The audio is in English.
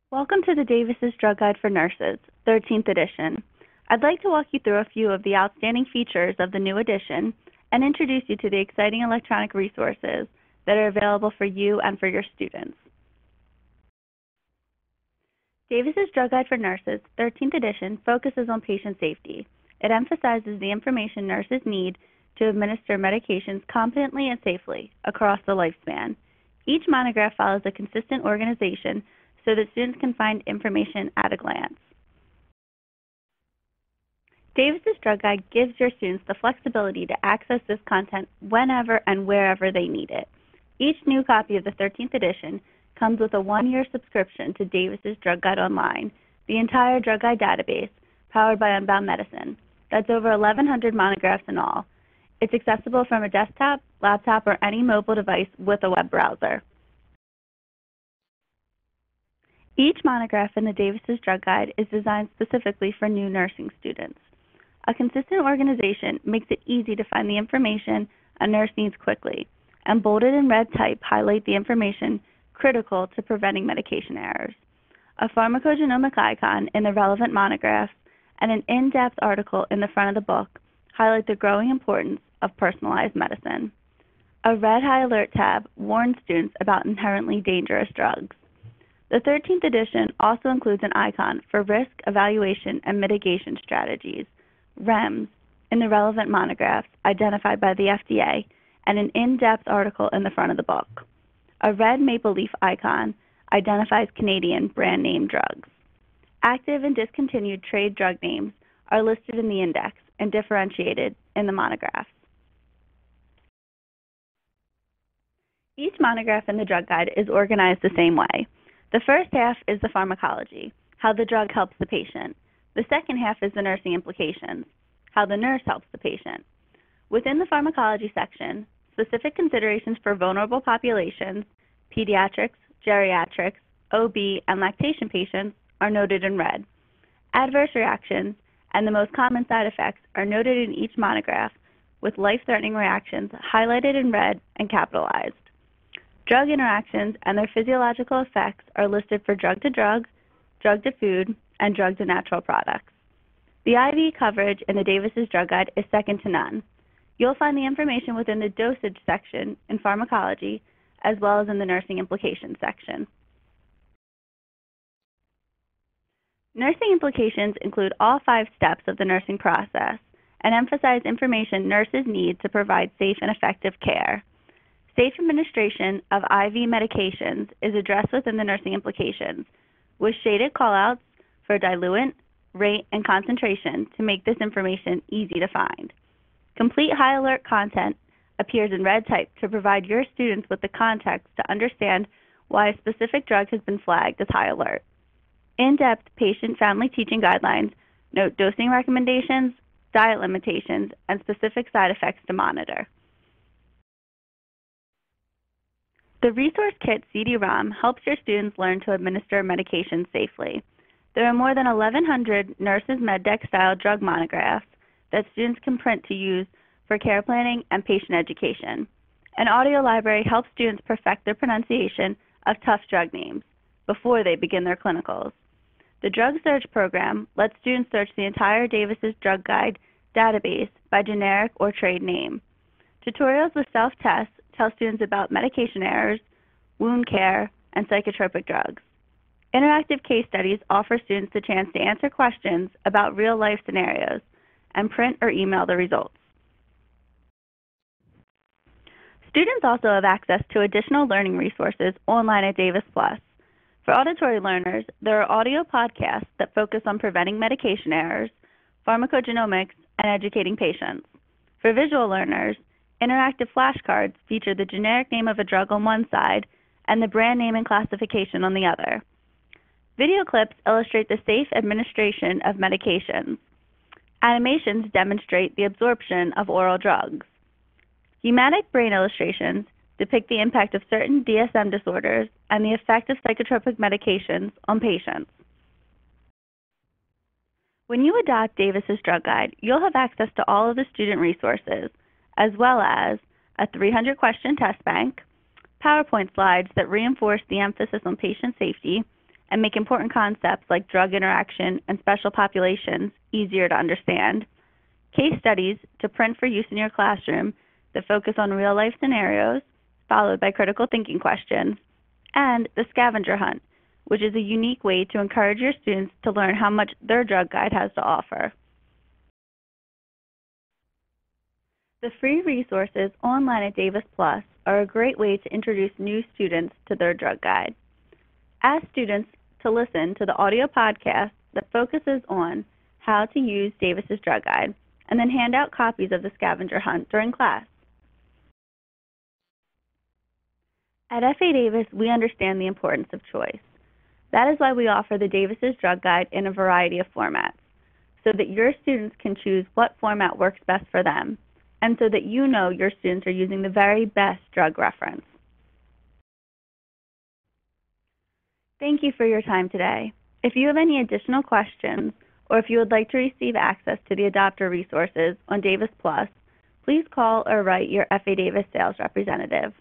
Welcome to the Davis's Drug Guide for Nurses, 13th edition. I'd like to walk you through a few of the outstanding features of the new edition and introduce you to the exciting electronic resources that are available for you and for your students. Davis's Drug Guide for Nurses, 13th edition, focuses on patient safety. It emphasizes the information nurses need to administer medications competently and safely across the lifespan. Each monograph follows a consistent organization so that students can find information at a glance. Davis's Drug Guide gives your students the flexibility to access this content whenever and wherever they need it. Each new copy of the 13th edition comes with a 1-year subscription to Davis's Drug Guide Online, the entire Drug Guide database, powered by Unbound Medicine. That's over 1,100 monographs in all. It's accessible from a desktop, laptop, or any mobile device with a web browser. Each monograph in the Davis's Drug Guide is designed specifically for new nursing students. A consistent organization makes it easy to find the information a nurse needs quickly, and bolded and red type highlight the information critical to preventing medication errors. A pharmacogenomic icon in the relevant monographs and an in-depth article in the front of the book highlight the growing importance of personalized medicine. A red high alert tab warns students about inherently dangerous drugs. The 13th edition also includes an icon for risk evaluation and mitigation strategies, REMS, in the relevant monographs identified by the FDA, and an in-depth article in the front of the book. A red maple leaf icon identifies Canadian brand name drugs. Active and discontinued trade drug names are listed in the index and differentiated in the monographs. Each monograph in the drug guide is organized the same way. The first half is the pharmacology, how the drug helps the patient. The second half is the nursing implications, how the nurse helps the patient. Within the pharmacology section, specific considerations for vulnerable populations, pediatrics, geriatrics, OB, and lactation patients are noted in red. Adverse reactions and the most common side effects are noted in each monograph, with life-threatening reactions highlighted in red and capitalized. Drug interactions and their physiological effects are listed for drug-to-drug, drug-to-food, and drug-to-natural products. The IV coverage in the Davis's Drug Guide is second to none. You'll find the information within the dosage section in pharmacology, as well as in the nursing implications section. Nursing implications include all 5 steps of the nursing process and emphasize information nurses need to provide safe and effective care. Safe administration of IV medications is addressed within the nursing implications, with shaded callouts for diluent, rate, and concentration to make this information easy to find. Complete high alert content appears in red type to provide your students with the context to understand why a specific drug has been flagged as high alert. In-depth patient-family teaching guidelines note dosing recommendations, diet limitations, and specific side effects to monitor. The Resource Kit CD-ROM helps your students learn to administer medications safely. There are more than 1,100 Nurses MedDeck style drug monographs that students can print to use for care planning and patient education. An audio library helps students perfect their pronunciation of tough drug names before they begin their clinicals. The Drug Search program lets students search the entire Davis's Drug Guide database by generic or trade name. Tutorials with self-tests tell students about medication errors, wound care, and psychotropic drugs. Interactive case studies offer students the chance to answer questions about real-life scenarios and print or email the results. Students also have access to additional learning resources online at Davis Plus. For auditory learners, there are audio podcasts that focus on preventing medication errors, pharmacogenomics, and educating patients. For visual learners, interactive flashcards feature the generic name of a drug on one side and the brand name and classification on the other. Video clips illustrate the safe administration of medications. Animations demonstrate the absorption of oral drugs. Schematic brain illustrations depict the impact of certain DSM disorders and the effect of psychotropic medications on patients. When you adopt Davis's Drug Guide, you'll have access to all of the student resources, as well as a 300-question test bank, PowerPoint slides that reinforce the emphasis on patient safety, and make important concepts like drug interaction and special populations easier to understand. Case studies to print for use in your classroom that focus on real-life scenarios, followed by critical thinking questions, and the scavenger hunt, which is a unique way to encourage your students to learn how much their drug guide has to offer. The free resources online at Davis Plus are a great way to introduce new students to their drug guide. Ask students to listen to the audio podcast that focuses on how to use Davis's drug guide, and then hand out copies of the scavenger hunt during class. At FA Davis, we understand the importance of choice. That is why we offer the Davis's drug guide in a variety of formats, so that your students can choose what format works best for them, and so that you know your students are using the very best drug reference. Thank you for your time today. If you have any additional questions, or if you would like to receive access to the adopter resources on Davis Plus, please call or write your FA Davis sales representative.